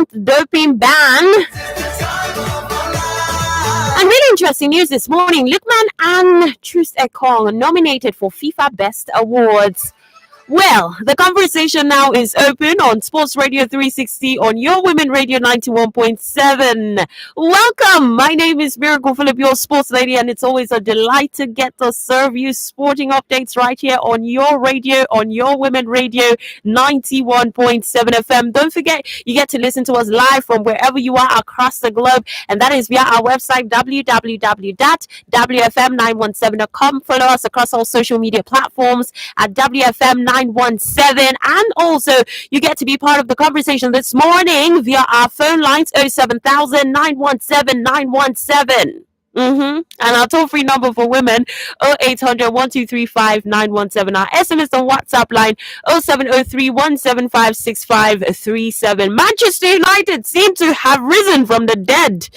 month doping ban. And really interesting news this morning. Lukman and Troost Ekong nominated for FIFA Best Awards. Well, the conversation now is open on Sports Radio 360 on your Women Radio 91.7. Welcome. My name is Miracle Philip, your sports lady, and it's always a delight to get to serve you sporting updates right here on your radio, on your Women Radio 91.7 FM. Don't forget, you get to listen to us live from wherever you are across the globe, and that is via our website, www.wfm917.com. Follow us across all social media platforms at WFM917, and also you get to be part of the conversation this morning via our phone lines 07000 917 917. And our toll-free number for women 0800 1235 917. Our SMS and WhatsApp line 0703 175 6537. Manchester United seem to have risen from the dead,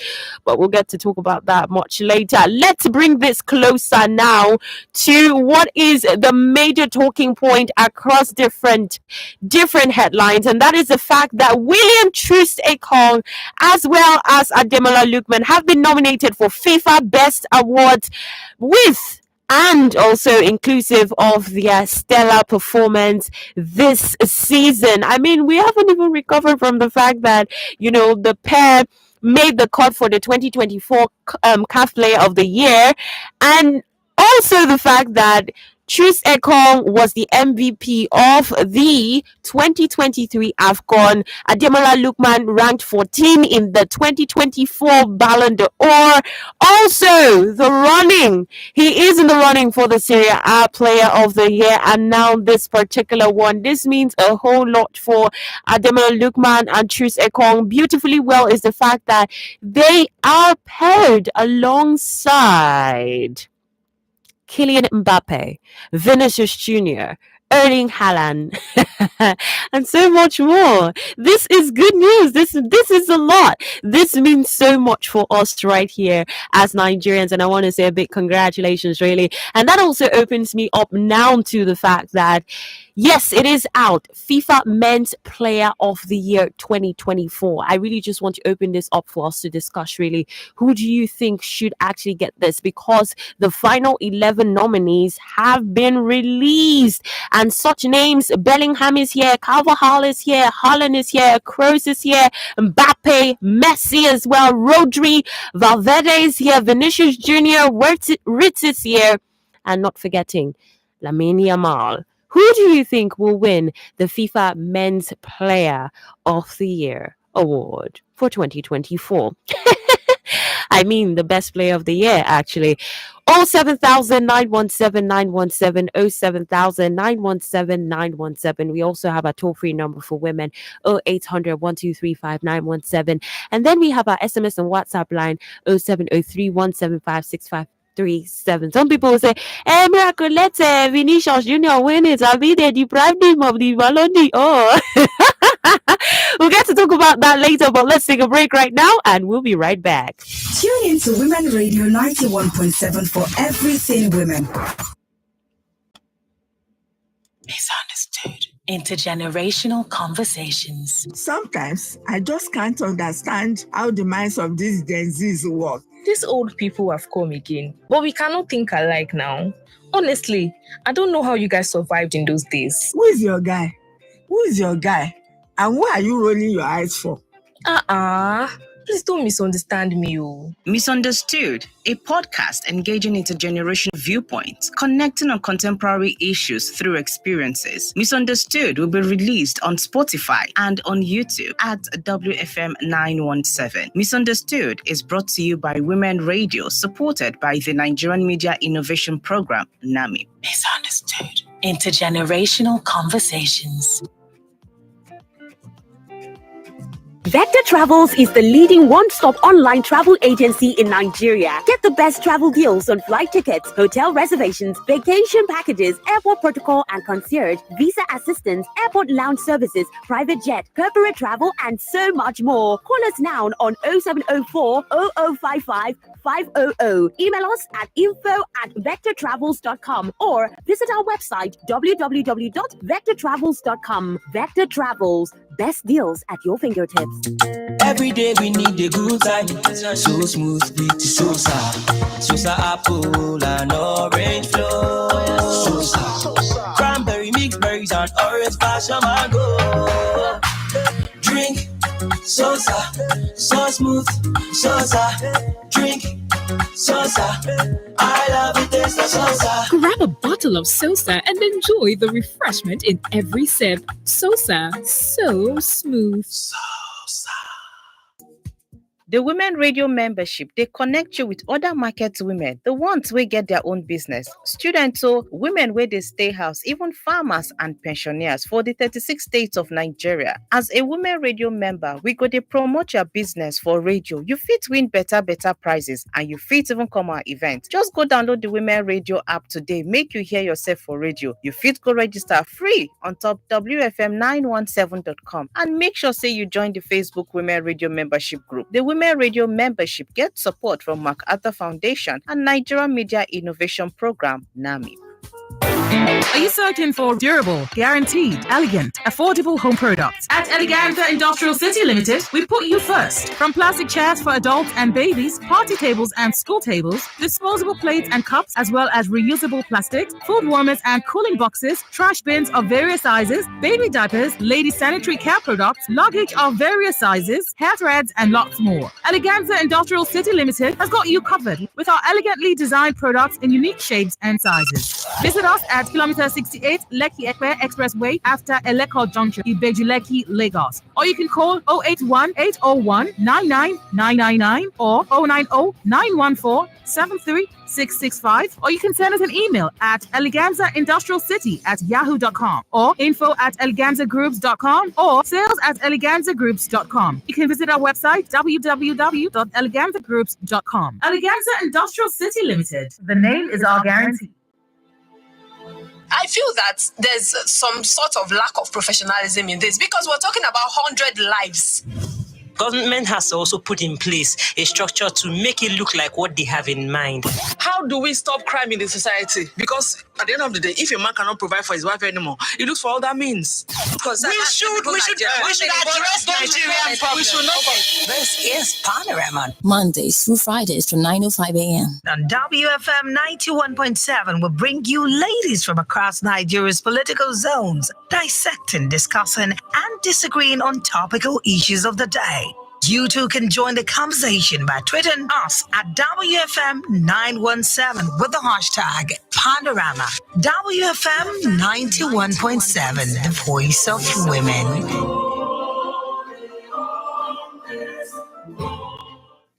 but we'll get to talk about that much later. Let's bring this closer now to what is the major talking point across different headlines, and that is the fact that William Troost Ekong as well as Ademola Lookman have been nominated for FIFA Best Awards with and also inclusive of their stellar performance this season. I mean, we haven't even recovered from the fact that, the pair made the cut for the 2024 CAF Player of the Year, and also the fact that Troost Ekong was the MVP of the 2023 AFCON. Ademola Lookman ranked 14 in the 2024 Ballon d'Or. Also, he is in the running for the Serie A Player of the Year, and now this particular one. This means a whole lot for Ademola Lookman and Troost Ekong. Beautifully well is the fact that they are paired alongside Kylian Mbappe, Vinicius Jr., Erling Haaland, and so much more. This is good news. This is a lot. This means so much for us right here as Nigerians, and I want to say a big congratulations, really. And that also opens me up now to the fact that, yes, it is out. FIFA Men's Player of the Year 2024. I really just want to open this up for us to discuss, really. Who do you think should actually get this? Because the final 11 nominees have been released. And such names, Bellingham is here, Carvajal is here, Haaland is here, Kroos is here, Mbappe, Messi as well, Rodri, Valverde is here, Vinicius Jr., Ritz is here, and not forgetting Lamine Yamal. Who do you think will win the FIFA Men's Player of the Year award for 2024? I mean, the best player of the year, actually. 07000 917 917, 07000 917 917. We also have a toll-free number for women, 0800 1235 917. And then we have our SMS and WhatsApp line, 0703 175 6537. Some people will say, hey, Miracle, let Vinicius Jr. win it. I mean, they deprived him of the Ballon d'Or. We'll get to talk about that later, but let's take a break right now, and we'll be right back. Tune in to Women Radio 91.7 for everything women. Misunderstood. Intergenerational conversations. Sometimes I just can't understand how the minds of these Gen Zs work. These old people have come again, but we cannot think alike now. Honestly, I don't know how you guys survived in those days. Who is your guy? And why are you rolling your eyes for? Please don't misunderstand me. Misunderstood, a podcast engaging intergenerational viewpoints, connecting on contemporary issues through experiences. Misunderstood will be released on Spotify and on YouTube at WFM 917. Misunderstood is brought to you by Women Radio, supported by the Nigerian Media Innovation Program, NAMI. Misunderstood, intergenerational conversations. Vector Travels is the leading one-stop online travel agency in Nigeria. Get the best travel deals on flight tickets, hotel reservations, vacation packages, airport protocol and concierge, visa assistance, airport lounge services, private jet, corporate travel, and so much more. Call us now on 0704 0055 500. Email us at info@vectortravels.com or visit our website www.vectortravels.com. Vector Travels, best deals at your fingertips. Every day we need a good time. So smooth, it is Sosa. Sosa apple and orange flow. Sosa. Cranberry, mixed berries and orange passion mango. Drink Sosa. So smooth, Sosa. Drink Sosa. I love it, taste of Sosa. Grab a bottle of Sosa and enjoy the refreshment in every sip. Sosa, so smooth. The Women Radio membership, they connect you with other market women, the ones who get their own business, students, women where they stay house, even farmers and pensioners for the 36 states of Nigeria. As a Women Radio member, we go to promote your business for radio. You fit win better prizes, and you fit even come our event. Just go download the Women Radio app today, make you hear yourself for radio. You fit go register free on top wfm917.com, and make sure say you join the Facebook Women Radio membership group. The Women Radio membership gets support from MacArthur Foundation and Nigeria Media Innovation Program, NAMI. Are you searching for durable, guaranteed, elegant, affordable home products? At Eleganza Industrial City Limited, we put you first. From plastic chairs for adults and babies, party tables and school tables, disposable plates and cups, as well as reusable plastics, food warmers and cooling boxes, trash bins of various sizes, baby diapers, lady sanitary care products, luggage of various sizes, hair threads, and lots more. Eleganza Industrial City Limited has got you covered with our elegantly designed products in unique shapes and sizes. Visit us at Kilometer 68 Lekki Ekpe Expressway after Eleko Junction, Ibeju Lekki, Lagos. Or you can call 081 801 99999 or 090 914 73665, or you can send us an email at eleganzaindustrialcity@yahoo.com or info@eleganzagroups.com or sales@eleganzagroups.com. You can visit our website www.eleganzagroups.com. Eleganza Industrial City Limited. The name is our guarantee. I feel that there's some sort of lack of professionalism in this because we're talking about 100 lives. Government has to also put in place a structure to make it look like what they have in mind. How do we stop crime in the society? Because at the end of the day, if a man cannot provide for his wife anymore, he looks for other means. We should address Nigerian problems. We should not. This is Panorama, Mondays through Fridays from 9:05 a.m. On WFM 91.7, will bring you ladies from across Nigeria's political zones, dissecting, discussing, and disagreeing on topical issues of the day. You too can join the conversation by tweeting us at WFM917 with the hashtag Panorama. WFM 91.7, the voice of women.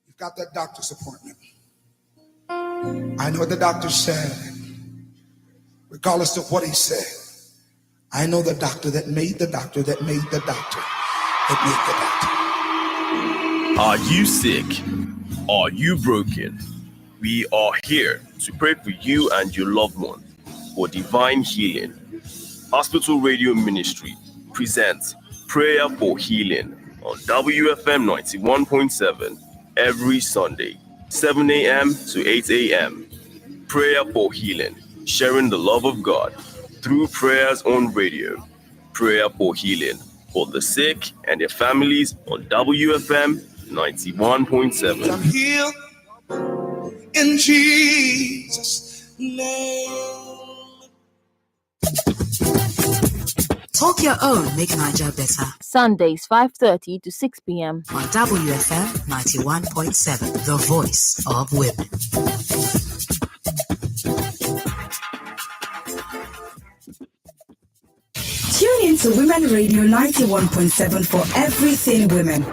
You've got that doctor's appointment. I know what the doctor said, regardless of what he said. I know the doctor that made the doctor that made the doctor that made the doctor. Are you sick? Are you broken? We are here to pray for you and your loved one for divine healing. Hospital Radio Ministry presents Prayer for Healing on WFM 91.7 every Sunday, 7 a.m. to 8 a.m. Prayer for Healing, sharing the love of God through prayers on radio. Prayer for Healing for the sick and their families on WFM 91.7. I'm healed in Jesus' name. Talk your own, make Nigeria better. Sundays 5:30 to 6 p.m. On WFM 91.7, the voice of women. Tune in to Women Radio 91.7 for everything women.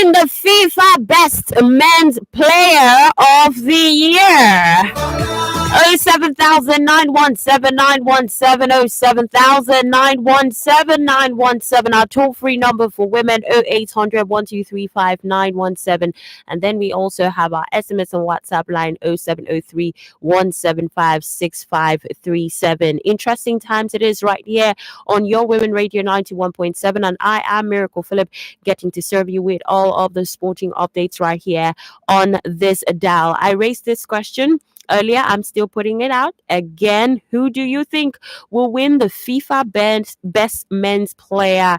The FIFA Best Men's Player of the Year. 07000 our toll-free number for women, 0800 and then we also have our SMS and WhatsApp line, 0703 175 Interesting times it is right here on your Women Radio 91.7, and I am Miracle Phillip, getting to serve you with all of the sporting updates right here on this dial. I raised this question earlier. I'm still putting it out again. Who do you think will win the FIFA best men's player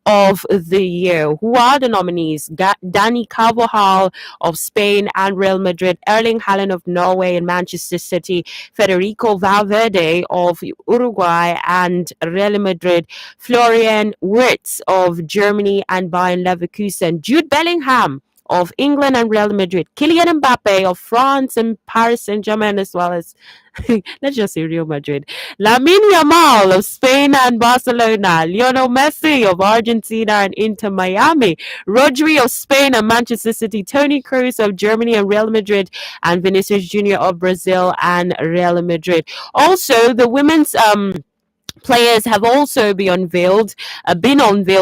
of the year? Who are the nominees? Dani Carvajal of Spain and Real Madrid, Erling Haaland of Norway and Manchester City, Federico Valverde of Uruguay and Real Madrid, Florian Wirtz of Germany and Bayern Leverkusen, Jude Bellingham of England and Real Madrid, Kylian Mbappe of France and Paris Saint-Germain, as well as, let's just say Real Madrid, Lamine Yamal of Spain and Barcelona, Lionel Messi of Argentina and Inter Miami, Rodri of Spain and Manchester City, Toni Kroos of Germany and Real Madrid, and Vinicius Jr. of Brazil and Real Madrid. Also, the women's players have also been unveiled.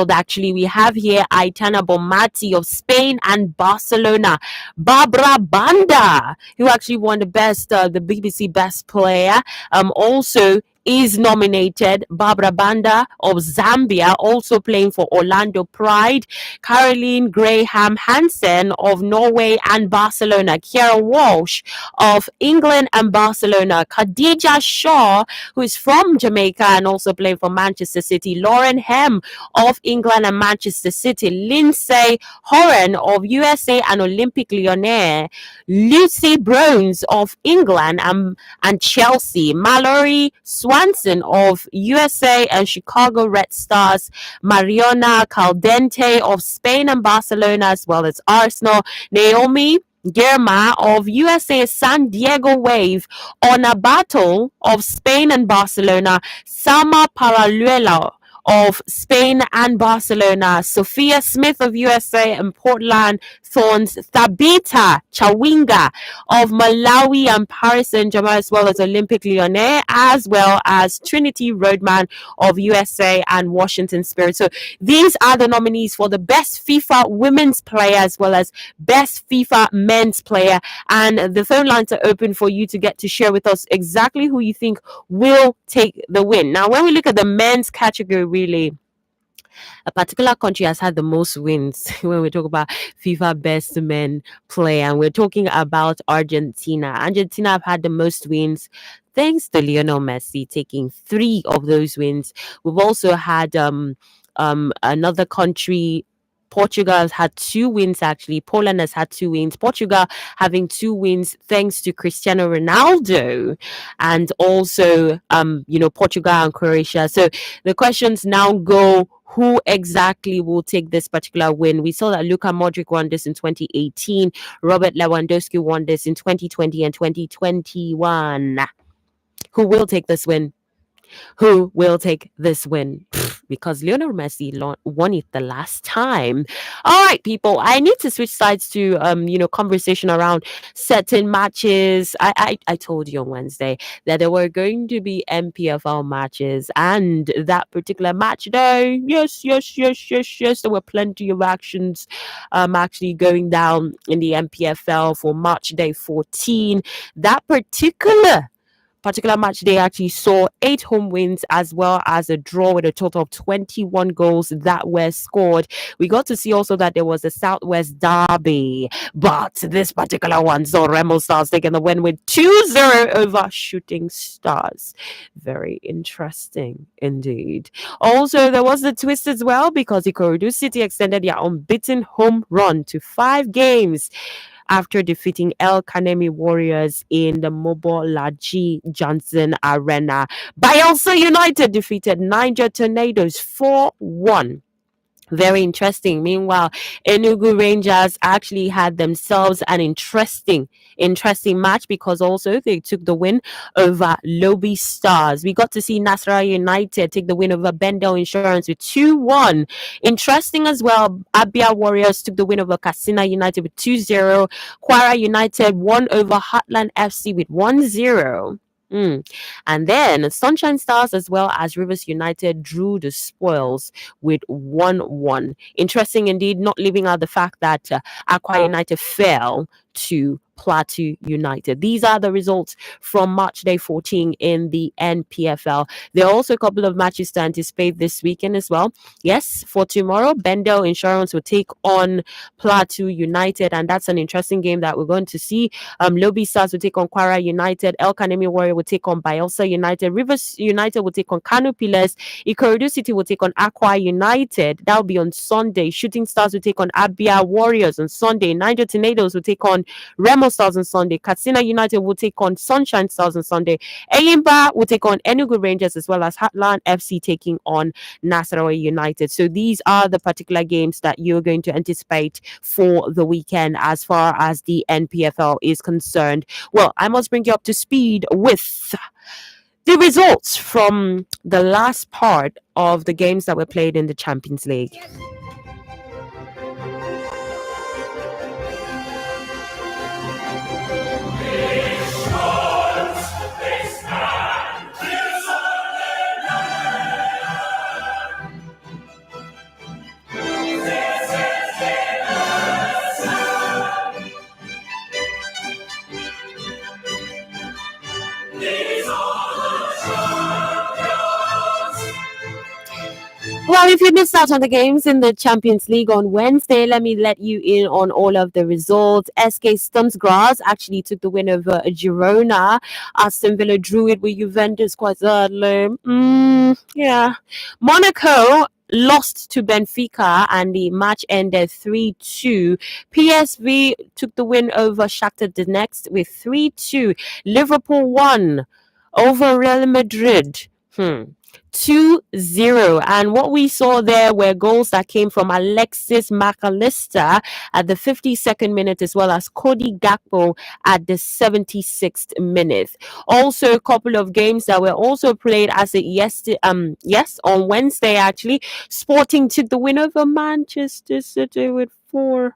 Actually, we have here Aitana Bonmati of Spain and Barcelona, Barbara Banda, who actually won the BBC Best Player. Also is nominated. Barbara Banda of Zambia, also playing for Orlando Pride, Caroline Graham Hansen of Norway and Barcelona, Kiara Walsh of England and Barcelona, Khadija Shaw, who is from Jamaica and also playing for Manchester City, Lauren Hem of England and Manchester City, Lindsay Horan of USA and Olympique Lyonnais, Lucy Bronze of England and Chelsea, Mallory Swanson of USA and Chicago Red Stars, Mariona Caldente of Spain and Barcelona, as well as Arsenal, Naomi Germa of USA San Diego Wave, Onabato of Spain and Barcelona, Sama Paraluelo of Spain and Barcelona, Sophia Smith of USA and Portland Thorns, Thabita Chawinga of Malawi and Paris Saint-Germain, as well as Olympique Lyonnais, as well as Trinity Rodman of USA and Washington Spirit. So these are the nominees for the best FIFA women's player as well as best FIFA men's player. And the phone lines are open for you to get to share with us exactly who you think will take the win. Now, when we look at the men's category, really, a particular country has had the most wins when we talk about FIFA best men player, and we're talking about Argentina. Argentina have had the most wins thanks to Lionel Messi taking 3 of those wins. We've also had another country. Portugal has had 2 wins, actually. Poland has had 2 wins. Portugal having 2 wins thanks to Cristiano Ronaldo, and also, Portugal and Croatia. So the questions now go, who exactly will take this particular win? We saw that Luka Modric won this in 2018. Robert Lewandowski won this in 2020 and 2021. Who will take this win? Who will take this win? Because Lionel Messi won it the last time. All right, people, I need to switch sides to conversation around certain matches. I told you on Wednesday that there were going to be MPFL matches, and that particular match day, yes, there were plenty of actions actually going down in the MPFL for March day 14. That particular match day actually saw 8 home wins as well as a draw with a total of 21 goals that were scored. We got to see also that there was a Southwest derby, but this particular one saw Remo Stars taking the win with 2-0 over Shooting Stars. Very interesting indeed. Also, there was the twist as well because Ikorodu City extended their unbeaten home run to 5 games after defeating El Kanemi Warriors in the Mobolaji Johnson Arena. Bayelsa United defeated Niger Tornadoes 4-1. Very interesting. Meanwhile, Enugu Rangers actually had themselves an interesting match because also they took the win over Lobby Stars. We got to see Nasarawa United take the win over Bendel Insurance with 2-1. Interesting as well, Abia Warriors took the win over Katsina United with 2-0. Kwara United won over Heartland FC with 1-0. And then Sunshine Stars as well as Rivers United drew the spoils with 1-1. Interesting indeed, not leaving out the fact that Aqua United fell to Plateau United. These are the results from March day 14 in the NPFL. There are also a couple of matches to anticipate this weekend as well. Yes, for tomorrow, Bendel Insurance will take on Plateau United, and that's an interesting game that we're going to see. Lobby Stars will take on Kwara United. El Kanemi Warrior will take on Bielsa United. Rivers United will take on Kano Pillars. Ikorodu City will take on Aqua United. That will be on Sunday. Shooting Stars will take on Abia Warriors on Sunday. Niger Tornadoes will take on Remo Stars on Sunday. Katsina United will take on Sunshine Stars on Sunday. Eyimba will take on Enugu Rangers, as well as Heartland FC taking on Nasarawa United. So these are the particular games that you're going to anticipate for the weekend as far as the NPFL is concerned. Well, I must bring you up to speed with the results from the last part of the games that were played in the Champions League. Well, if you missed out on the games in the Champions League on Wednesday, let me let you in on all of the results. SK Stumsgras actually took the win over Girona. Aston Villa drew it with Juventus quite sadly. Monaco lost to Benfica and the match ended 3-2. PSV took the win over Shakhtar Donetsk with 3-2. Liverpool won over Real Madrid. 2-0, and what we saw there were goals that came from Alexis McAllister at the 52nd minute, as well as Cody Gakpo at the 76th minute. Also, a couple of games that were also played as it on Wednesday. Actually, Sporting took the win over Manchester City with 4.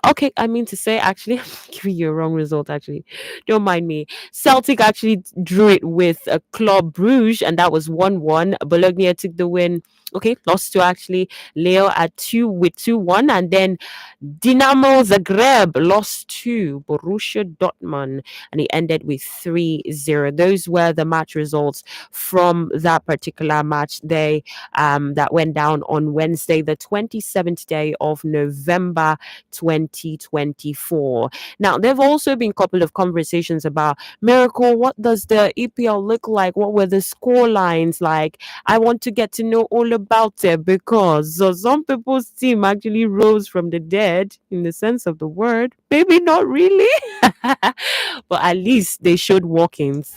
Okay, I mean to say, actually, I'm giving you a wrong result, actually. Don't mind me. Celtic actually drew it with Club Brugge, and that was 1-1. Bologna took the win. Okay, lost to actually Leo at 2-1, and then Dinamo Zagreb lost to Borussia Dortmund, and it ended with 3-0. Those were the match results from that particular match day that went down on Wednesday, the 27th day of November 2024. Now, there have also been a couple of conversations about Miracle. What does the EPL look like? What were the score lines like? I want to get to know all about it because some people's team actually rose from the dead in the sense of the word. Maybe not really, but at least they showed walk-ins.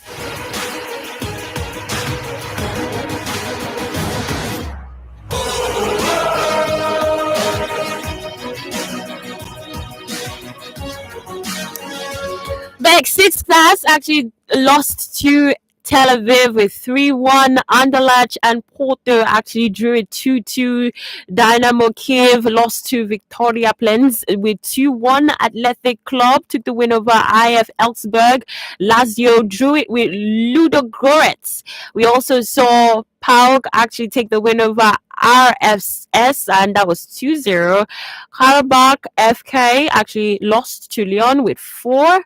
Six class actually lost to Tel Aviv with 3-1. Anderlecht and Porto actually drew it 2-2. Dynamo Kiev lost to Victoria Plens with 2-1. Athletic Club took the win over IF Elfsberg. Lazio drew it with Ludogorets. We also saw PAOK actually take the win over RFS, and that was 2-0. Karabakh FK actually lost to Lyon with 4-1.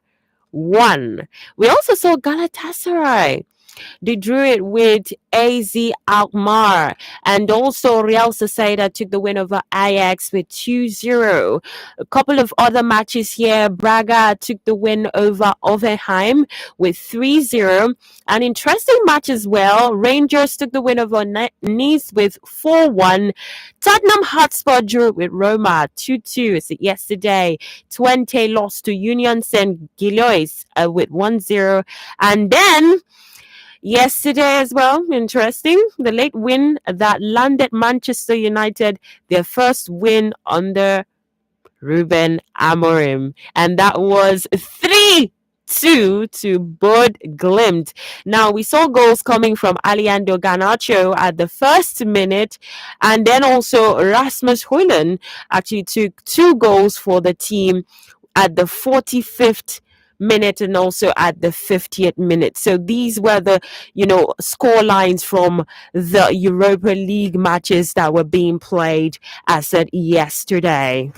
We also saw Galatasaray. They drew it with AZ Alkmaar, and also Real Sociedad took the win over Ajax with 2-0. A couple of other matches here. Braga took the win over Hoffenheim with 3-0. An interesting match as well. Rangers took the win over Nice with 4-1. Tottenham Hotspur drew it with Roma 2-2. Is it yesterday? Twente lost to Union Saint Gilloise with 1-0. And then Yesterday as well, interesting. The late win that landed Manchester United their first win under Ruben Amorim, and that was 3-2 to Bud Glimt. Now, we saw goals coming from Alejandro Garnacho at the first minute, and then also Rasmus Højlund actually took 2 goals for the team at the 45th minute and also at the 50th minute. So these were the, score lines from the Europa League matches that were being played as at yesterday.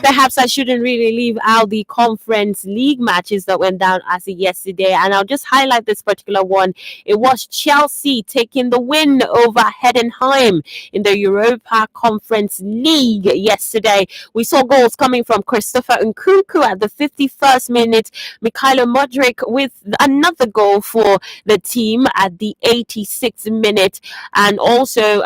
Perhaps I shouldn't really leave out the Conference League matches that went down as of yesterday, and I'll just highlight this particular one. It was Chelsea taking the win over Heidenheim in the Europa Conference League yesterday. We saw goals coming from Christopher Nkunku at the 51st minute, Mikhailo Modric with another goal for the team at the 86th minute, and also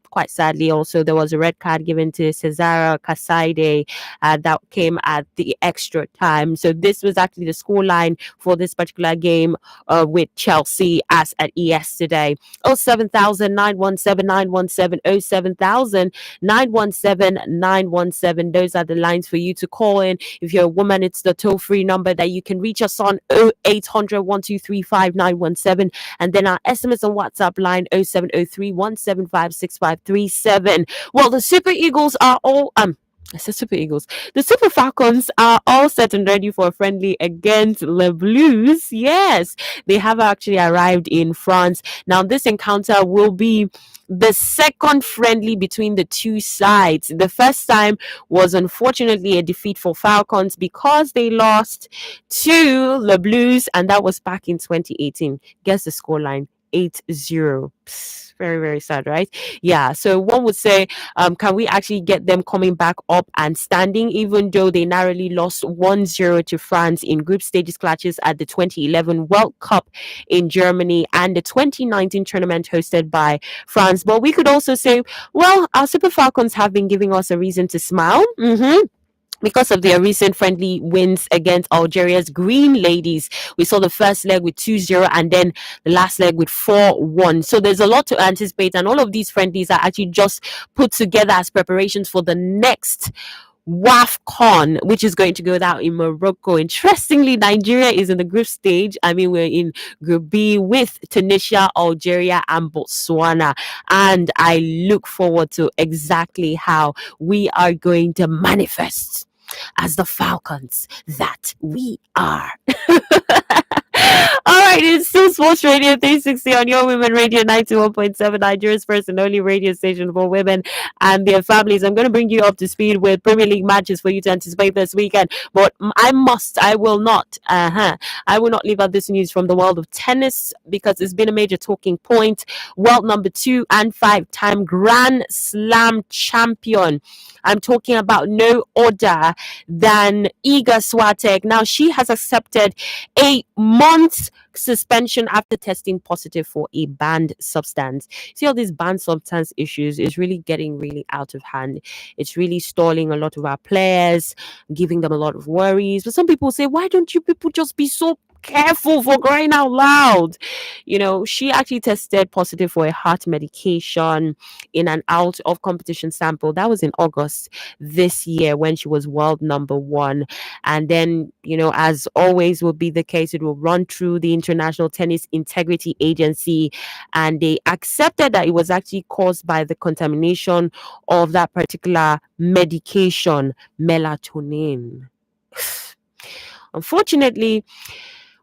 quite sadly, also there was a red card given to Cesare Casaide that came at the extra time. So this was actually the scoreline for this particular game with Chelsea as at yesterday. 07000 917 917 07000 917 917. Those are the lines for you to call in. If you're a woman, it's the toll-free number that you can reach us on 0800 123 5917, and then our SMS and WhatsApp line 0703 175 6537. Well, the Super Eagles are all I said Super Eagles. The Super Falcons are all set and ready for a friendly against Les Bleues. Yes, they have actually arrived in France. Now, this encounter will be the second friendly between the two sides. The first time was unfortunately a defeat for Falcons because they lost to Les Bleues, and that was back in 2018. Guess the scoreline, 8-0. Very, very sad, right? Yeah, so one would say, can we actually get them coming back up and standing, even though they narrowly lost 1-0 to France in group stages clashes at the 2011 World Cup in Germany and the 2019 tournament hosted by France. But we could also say, well, our Super Falcons have been giving us a reason to smile. Because of their recent friendly wins against Algeria's Green Ladies. We saw the first leg with 2-0 and then the last leg with 4-1. So there's a lot to anticipate, and all of these friendlies are actually just put together as preparations for the next WAFCON, which is going to go down in Morocco. Interestingly, Nigeria is in the group stage. I mean, we're in Group B with Tunisia, Algeria, and Botswana. And I look forward to exactly how we are going to manifest as the Falcons that we are. All right, it's still Sports Radio 360 on your Women Radio 91.7, Nigeria's first and only radio station for women and their families. I'm going to bring you up to speed with Premier League matches for you to anticipate this weekend, but I will not leave out this news from the world of tennis because it's been a major talking point. World number 2 and 5-time Grand Slam champion. I'm talking about no other than Iga Swiatek. Now, she has accepted a month's suspension after testing positive for a banned substance. See, all these banned substance issues is really getting really out of hand. It's really stalling a lot of our players, giving them a lot of worries. But some people say, why don't you people just be so careful, for crying out loud? She actually tested positive for a heart medication in an out of competition sample. That was in August this year when she was world number 1. And then, as always will be the case, it will run through the International Tennis Integrity Agency, and they accepted that it was actually caused by the contamination of that particular medication, melatonin. Unfortunately,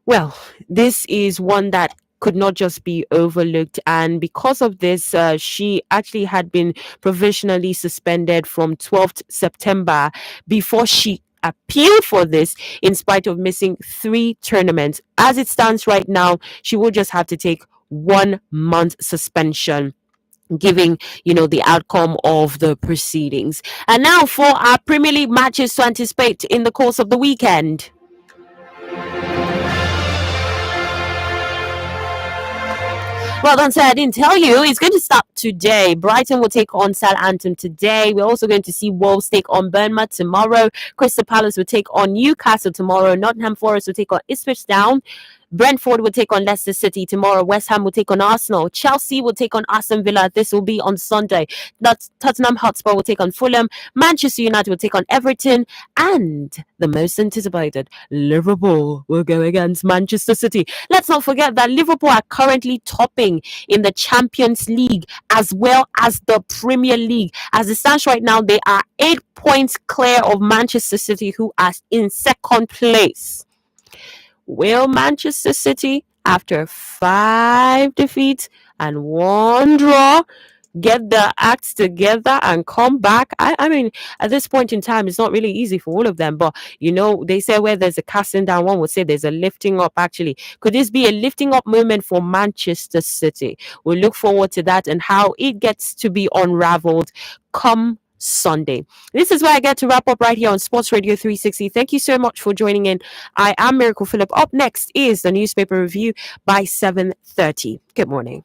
well, this is one that could not just be overlooked, and because of this, she actually had been provisionally suspended from 12th September before she appealed for this in spite of missing 3 tournaments. As it stands right now, she will just have to take 1 month suspension, giving the outcome of the proceedings. And now for our Premier League matches to anticipate in the course of the weekend. Well done, sir. I didn't tell you. It's going to start today. Brighton will take on Southampton today. We're also going to see Wolves take on Bournemouth tomorrow. Crystal Palace will take on Newcastle tomorrow. Nottingham Forest will take on Ipswich Town. Brentford will take on Leicester City tomorrow. West Ham will take on Arsenal. Chelsea will take on Aston Villa. This will be on Sunday. Tottenham Hotspur will take on Fulham. Manchester United will take on Everton. And the most anticipated, Liverpool will go against Manchester City. Let's not forget that Liverpool are currently topping in the Champions League as well as the Premier League. As it stands right now, they are 8 points clear of Manchester City, who are in second place. Will Manchester City, after 5 defeats and 1 draw, get the acts together and come back? I mean, at this point in time, it's not really easy for all of them. But, they say where there's a casting down, one would say there's a lifting up, actually. Could this be a lifting up moment for Manchester City? We'll look forward to that and how it gets to be unraveled come Sunday. This is where I get to wrap up right here on Sports Radio 360. Thank you so much for joining in. I am Miracle Phillip. Up next is the newspaper review by 7:30. Good morning.